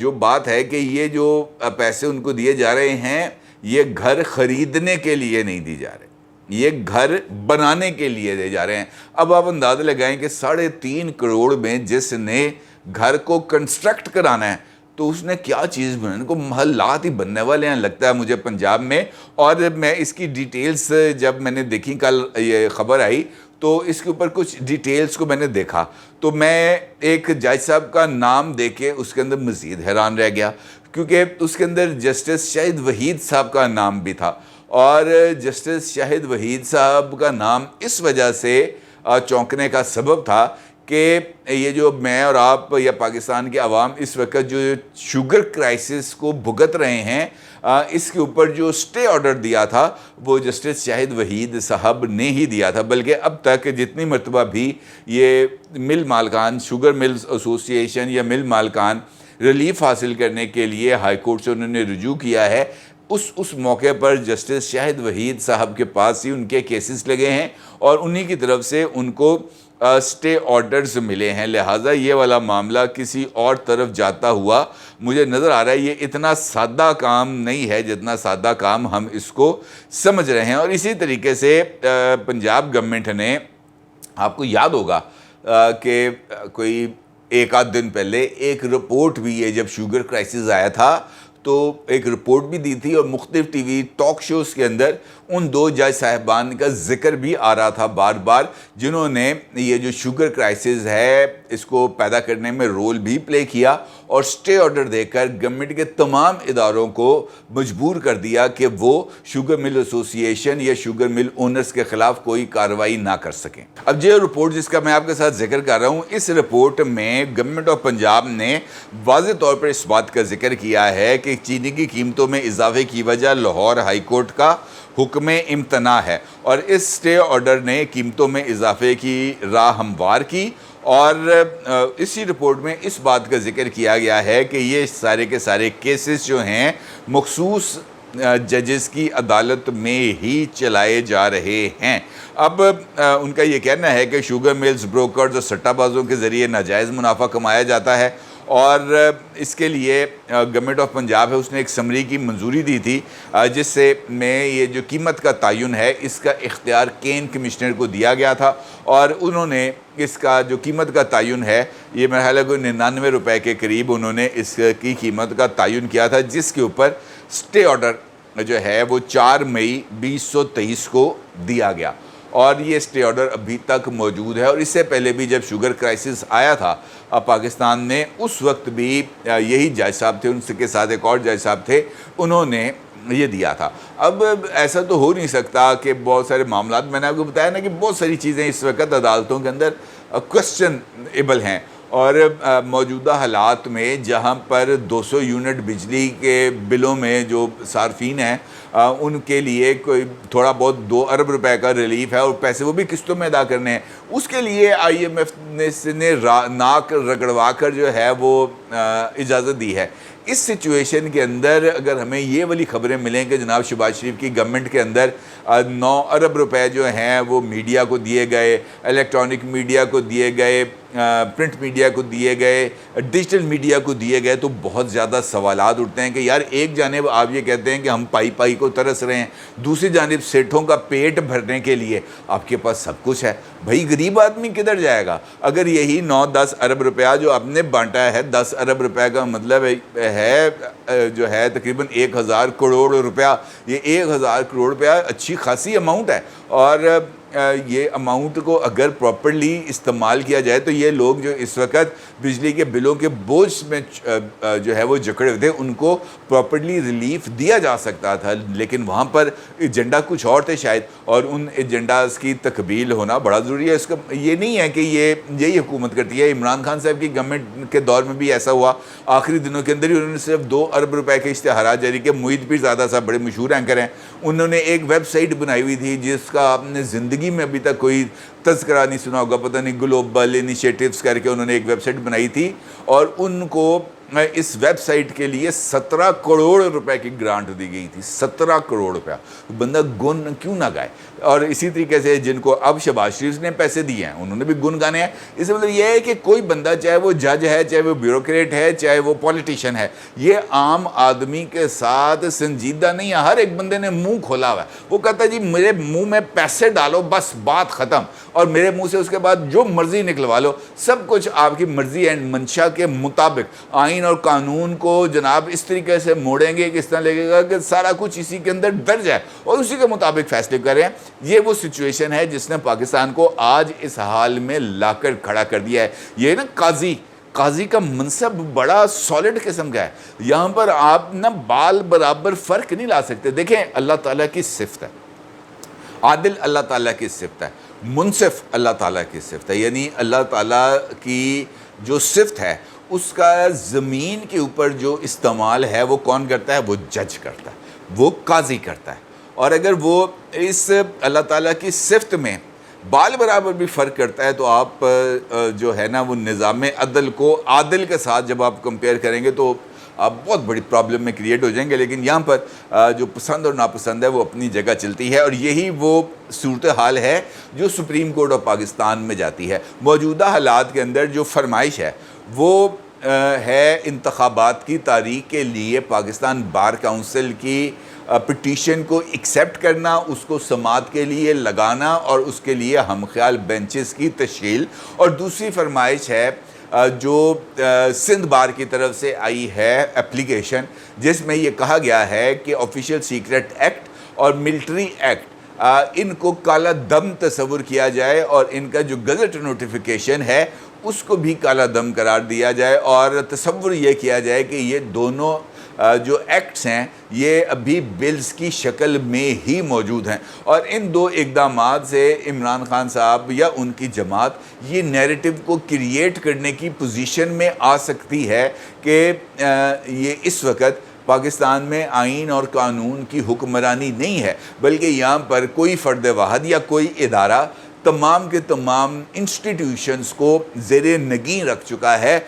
جو بات ہے کہ یہ جو پیسے ان کو دیے جا رہے ہیں یہ گھر خریدنے کے لیے نہیں دی جا رہے, یہ گھر بنانے کے لیے دے جا رہے ہیں. اب آپ اندازہ لگائیں کہ 3.5 کروڑ میں جس نے گھر کو کنسٹرکٹ کرانا ہے تو اس نے کیا چیز بنانے کو, محلات ہی بننے والے ہیں لگتا ہے مجھے پنجاب میں. اور میں اس کی ڈیٹیلز جب میں نے دیکھی, کل یہ خبر آئی تو اس کے اوپر کچھ ڈیٹیلز کو میں نے دیکھا تو میں ایک جج صاحب کا نام دیکھ کے اس کے اندر مزید حیران رہ گیا, کیونکہ اس کے اندر جسٹس شاہد وحید صاحب کا نام بھی تھا. اور جسٹس شاہد وحید صاحب کا نام اس وجہ سے چونکنے کا سبب تھا کہ یہ جو میں اور آپ یا پاکستان کے عوام اس وقت جو شوگر کرائسس کو بھگت رہے ہیں, اس کے اوپر جو سٹے آرڈر دیا تھا وہ جسٹس شاہد وحید صاحب نے ہی دیا تھا. بلکہ اب تک جتنی مرتبہ بھی یہ مل مالکان, شوگر ملز ایسوسی ایشن یا مل مالکان ریلیف حاصل کرنے کے لیے ہائی کورٹ سے انہوں نے رجوع کیا ہے, اس موقع پر جسٹس شاہد وحید صاحب کے پاس ہی ان کے کیسز لگے ہیں اور انہی کی طرف سے ان کو سٹے آرڈرز ملے ہیں. لہٰذا یہ والا معاملہ کسی اور طرف جاتا ہوا مجھے نظر آ رہا ہے. یہ اتنا سادہ کام نہیں ہے جتنا سادہ کام ہم اس کو سمجھ رہے ہیں. اور اسی طریقے سے پنجاب گورنمنٹ نے, آپ کو یاد ہوگا کہ کوئی 1 دن پہلے ایک رپورٹ بھی ہے, جب شوگر کرائسس آیا تھا تو ایک رپورٹ بھی دی تھی اور مختلف ٹی وی ٹاک شوز کے اندر ان 2 جج صاحبان کا ذکر بھی آ رہا تھا بار بار, جنہوں نے یہ جو شوگر کرائسس ہے اس کو پیدا کرنے میں رول بھی پلے کیا اور سٹے آرڈر دے کر گورنمنٹ کے تمام اداروں کو مجبور کر دیا کہ وہ شوگر مل ایسوسی ایشن یا شوگر مل اونرز کے خلاف کوئی کارروائی نہ کر سکیں. اب یہ رپورٹ جس کا میں آپ کے ساتھ ذکر کر رہا ہوں, اس رپورٹ میں گورنمنٹ آف پنجاب نے واضح طور پر اس بات کا ذکر کیا ہے کہ چینی کی قیمتوں میں اضافے کی وجہ لاہور ہائی کورٹ کا حکم امتناع ہے اور اس سٹے آرڈر نے قیمتوں میں اضافے کی راہ ہموار کی. اور اسی رپورٹ میں اس بات کا ذکر کیا گیا ہے کہ یہ سارے کے سارے کیسز جو ہیں مخصوص ججز کی عدالت میں ہی چلائے جا رہے ہیں. اب ان کا یہ کہنا ہے کہ شوگر ملز بروکرز اور سٹہ بازوں کے ذریعے ناجائز منافع کمایا جاتا ہے اور اس کے لیے گورنمنٹ آف پنجاب ہے اس نے ایک سمری کی منظوری دی تھی جس سے میں یہ جو قیمت کا تعین ہے اس کا اختیار کین کمشنر کو دیا گیا تھا اور انہوں نے اس کا جو قیمت کا تعین ہے یہ میرا خیال ہے کوئی 99 روپے کے قریب انہوں نے اس کی قیمت کا تعین کیا تھا, جس کے اوپر سٹے آرڈر جو ہے وہ 4 مئی 2023 کو دیا گیا اور یہ سٹے آرڈر ابھی تک موجود ہے. اور اس سے پہلے بھی جب شوگر کرائسس آیا تھا پاکستان میں اس وقت بھی یہی جج صاحب تھے, ان کے ساتھ ایک اور جج صاحب تھے, انہوں نے یہ دیا تھا. اب ایسا تو ہو نہیں سکتا کہ بہت سارے معاملات, میں نے آپ کو بتایا نا کہ بہت ساری چیزیں اس وقت عدالتوں کے اندر کوسچنیبل ہیں اور موجودہ حالات میں جہاں پر 200 یونٹ بجلی کے بلوں میں جو صارفین ہیں ان کے لیے کوئی تھوڑا بہت 2 ارب روپے کا ریلیف ہے اور پیسے وہ بھی قسطوں میں ادا کرنے ہیں, اس کے لیے آئی ایم ایف نے ناک رگڑوا کر جو ہے وہ اجازت دی ہے. اس سچویشن کے اندر اگر ہمیں یہ والی خبریں ملیں کہ جناب شہباز شریف کی گورنمنٹ کے اندر 9 ارب روپے جو ہیں وہ میڈیا کو دیے گئے, الیکٹرانک میڈیا کو دیے گئے, پرنٹ میڈیا کو دیے گئے, ڈیجیٹل میڈیا کو دیے گئے, تو بہت زیادہ سوالات اٹھتے ہیں کہ یار ایک جانب آپ یہ کہتے ہیں کہ ہم پائی پائی کو ترس رہے ہیں, دوسری جانب سیٹھوں کا پیٹ بھرنے کے لیے آپ کے پاس سب کچھ ہے, بھائی غریب آدمی کدھر جائے گا؟ اگر یہی 9-10 ارب روپیہ جو آپ نے بانٹا ہے, 10 ارب روپے کا مطلب ہے جو ہے تقریباً 1000 کروڑ روپیہ, یہ 1000 کروڑ روپیہ اچھی خاصی اماؤنٹ ہے اور یہ اماؤنٹ کو اگر پراپرلی استعمال کیا جائے تو یہ لوگ جو اس وقت بجلی کے بلوں کے بوجھ میں جو ہے وہ جکڑے ہوئے تھے ان کو پراپرلی ریلیف دیا جا سکتا تھا, لیکن وہاں پر ایجنڈا کچھ اور تھے شاید, اور ان ایجنڈاز کی تکمیل ہونا بڑا ضروری ہے. اس کا یہ نہیں ہے کہ یہی حکومت کرتی ہے, عمران خان صاحب کی گورنمنٹ کے دور میں بھی ایسا ہوا, آخری دنوں کے اندر ہی انہوں نے صرف 2 ارب روپے کے اشتہارات جاری کیے. معید پیر زادہ صاحب بڑے مشہور اینکر ہیں, انہوں نے ایک ویب سائٹ بنائی ہوئی تھی جس کا آپ نے زندگی میں ابھی تک کوئی تذکرہ نہیں سنا ہوگا, پتہ نہیں گلوبل انیشیٹیوز کر کے انہوں نے ایک ویب سائٹ بنائی تھی اور ان کو اس ویب سائٹ کے لیے 17 کروڑ روپے کی گرانٹ دی گئی تھی. 17 کروڑ روپیہ. بندہ گن کیوں نہ گائے. اور اسی طریقے سے جن کو اب شہباز شریف نے پیسے دیے ہیں انہوں نے بھی گن گانے ہیں. اس کا مطلب یہ ہے کہ کوئی بندہ چاہے وہ جج ہے, چاہے وہ بیوروکریٹ ہے, چاہے وہ پولیٹیشین ہے, یہ عام آدمی کے ساتھ سنجیدہ نہیں ہے. ہر ایک بندے نے منہ کھولا ہوا ہے. وہ کہتا ہے جی میرے منہ میں پیسے ڈالو بس بات ختم, اور میرے منہ سے اس کے بعد جو مرضی نکلوا لو, سب کچھ آپ کی مرضی اینڈ منشا کے مطابق. آئین اور قانون کو جناب اس طریقے سے موڑیں گے کہ اس طرح لگے گا کہ سارا کچھ اسی کے اندر درج ہے اور اسی کے مطابق فیصلے کریں. یہ وہ سچویشن ہے جس نے پاکستان کو آج اس حال میں لا کر کھڑا کر دیا ہے. یہ نا قاضی کا منصب بڑا سالڈ قسم کا ہے. یہاں پر آپ نا بال برابر فرق نہیں لا سکتے. دیکھیں اللہ تعالیٰ کی صفت ہے, عادل اللہ تعالیٰ کی صفت ہے, منصف اللہ تعالیٰ کی صفت ہے. یعنی اللہ تعالیٰ کی جو صفت ہے اس کا زمین کے اوپر جو استعمال ہے وہ کون کرتا ہے؟ وہ جج کرتا ہے, وہ قاضی کرتا ہے. اور اگر وہ اس اللہ تعالیٰ کی صفت میں بال برابر بھی فرق کرتا ہے تو آپ جو ہے نا وہ نظام عدل کو عادل کے ساتھ جب آپ کمپیئر کریں گے تو آپ بہت بڑی پرابلم میں کریٹ ہو جائیں گے. لیکن یہاں پر جو پسند اور ناپسند ہے وہ اپنی جگہ چلتی ہے, اور یہی وہ صورتحال ہے جو سپریم کورٹ آف پاکستان میں جاتی ہے. موجودہ حالات کے اندر جو فرمائش ہے وہ ہے انتخابات کی تاریخ کے لیے پاکستان بار کونسل کی پٹیشن کو ایکسیپٹ کرنا, اس کو سماعت کے لیے لگانا اور اس کے لیے ہم خیال بینچز کی تشکیل. اور دوسری فرمائش ہے جو سندھ بار کی طرف سے آئی ہے اپلیکیشن, جس میں یہ کہا گیا ہے کہ آفیشیل سیکرٹ ایکٹ اور ملٹری ایکٹ ان کو کالا دم تصور کیا جائے اور ان کا جو گزٹ نوٹیفیکیشن ہے اس کو بھی کالا دم قرار دیا جائے, اور تصور یہ کیا جائے کہ یہ دونوں جو ایکٹس ہیں یہ ابھی بلز کی شکل میں ہی موجود ہیں. اور ان دو اقدامات سے عمران خان صاحب یا ان کی جماعت یہ نیریٹو کو کریٹ کرنے کی پوزیشن میں آ سکتی ہے کہ یہ اس وقت پاکستان میں آئین اور قانون کی حکمرانی نہیں ہے, بلکہ یہاں پر کوئی فرد واحد یا کوئی ادارہ تمام کے تمام انسٹیٹیوشنز کو زیر نگین رکھ چکا ہے,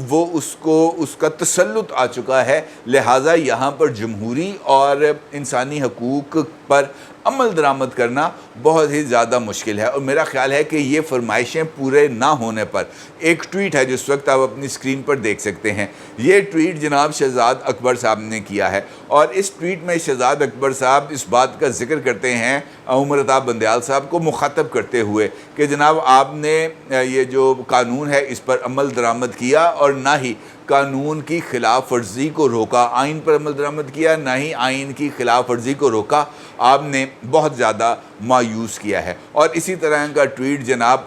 وہ اس کا تسلط آ چکا ہے. لہٰذا یہاں پر جمہوری اور انسانی حقوق پر عمل درآمد کرنا بہت ہی زیادہ مشکل ہے. اور میرا خیال ہے کہ یہ فرمائشیں پورے نہ ہونے پر ایک ٹویٹ ہے جس وقت آپ اپنی اسکرین پر دیکھ سکتے ہیں. یہ ٹویٹ جناب شہزاد اکبر صاحب نے کیا ہے, اور اس ٹویٹ میں شہزاد اکبر صاحب اس بات کا ذکر کرتے ہیں عمر عطا بندیال صاحب کو مخاطب کرتے ہوئے کہ جناب آپ نے یہ جو قانون ہے اس پر عمل درآمد کیا اور نہ ہی قانون کی خلاف ورزی کو روکا, آئین پر عمل درآمد کیا نہ ہی آئین کی خلاف ورزی کو روکا, آپ نے بہت زیادہ مایوس کیا ہے. اور اسی طرح کا ٹویٹ جناب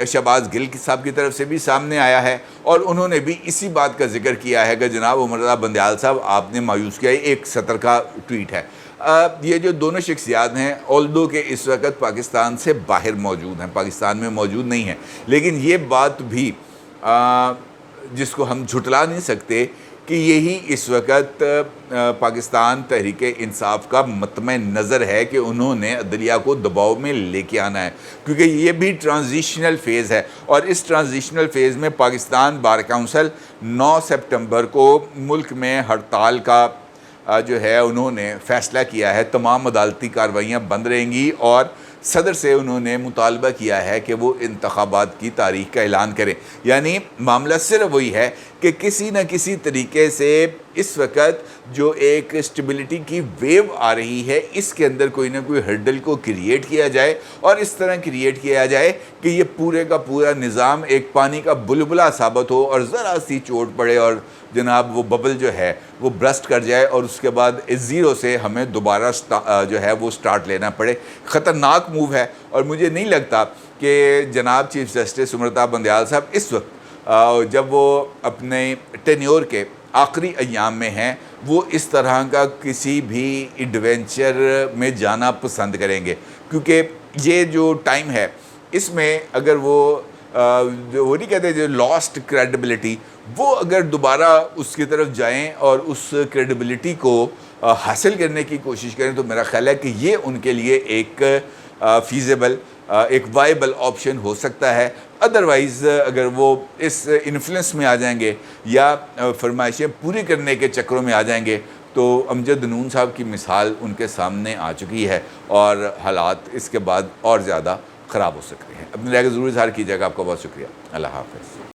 شہباز گل صاحب کی طرف سے بھی سامنے آیا ہے, اور انہوں نے بھی اسی بات کا ذکر کیا ہے کہ جناب عمر عطا بندیال صاحب آپ نے مایوس کیا. ایک سطر کا ٹویٹ ہے. یہ جو دونوں شخصیات ہیں اولدو کہ اس وقت پاکستان سے باہر موجود ہیں, پاکستان میں موجود نہیں ہیں, لیکن یہ بات بھی جس کو ہم جھٹلا نہیں سکتے کہ یہی اس وقت پاکستان تحریک انصاف کا مطمع نظر ہے کہ انہوں نے عدلیہ کو دباؤ میں لے کے آنا ہے, کیونکہ یہ بھی ٹرانزیشنل فیز ہے. اور اس ٹرانزیشنل فیز میں پاکستان بار کونسل 9 سپٹمبر کو ملک میں ہڑتال کا جو ہے انہوں نے فیصلہ کیا ہے. تمام عدالتی کارروائیاں بند رہیں گی, اور صدر سے انہوں نے مطالبہ کیا ہے کہ وہ انتخابات کی تاریخ کا اعلان کریں. یعنی معاملہ صرف وہی ہے کہ کسی نہ کسی طریقے سے اس وقت جو ایک اسٹیبلٹی کی ویو آ رہی ہے اس کے اندر کوئی نہ کوئی ہرڈل کو کریٹ کیا جائے, اور اس طرح کریٹ کیا جائے کہ یہ پورے کا پورا نظام ایک پانی کا بلبلہ ثابت ہو اور ذرا سی چوٹ پڑے اور جناب وہ ببل جو ہے وہ برسٹ کر جائے, اور اس کے بعد زیرو سے ہمیں دوبارہ جو ہے وہ سٹارٹ لینا پڑے. خطرناک موو ہے, اور مجھے نہیں لگتا کہ جناب چیف جسٹس عمر عطا بندیال صاحب اس وقت جب وہ اپنے ٹینیور کے آخری ایام میں ہیں وہ اس طرح کا کسی بھی ایڈونچر میں جانا پسند کریں گے, کیونکہ یہ جو ٹائم ہے اس میں اگر وہ نہیں کہتے جو لاسٹ کریڈیبلٹی, وہ اگر دوبارہ اس کی طرف جائیں اور اس کریڈیبلٹی کو حاصل کرنے کی کوشش کریں تو میرا خیال ہے کہ یہ ان کے لیے ایک فیزیبل ایک وائبل آپشن ہو سکتا ہے. ادروائز اگر وہ اس انفلوئنس میں آ جائیں گے یا فرمائشیں پوری کرنے کے چکروں میں آ جائیں گے تو امجد نون صاحب کی مثال ان کے سامنے آ چکی ہے اور حالات اس کے بعد اور زیادہ خراب ہو سکتے ہیں. اپنی رائے کا ضرور اظہار کیجیے گا. آپ کا بہت شکریہ. اللہ حافظ.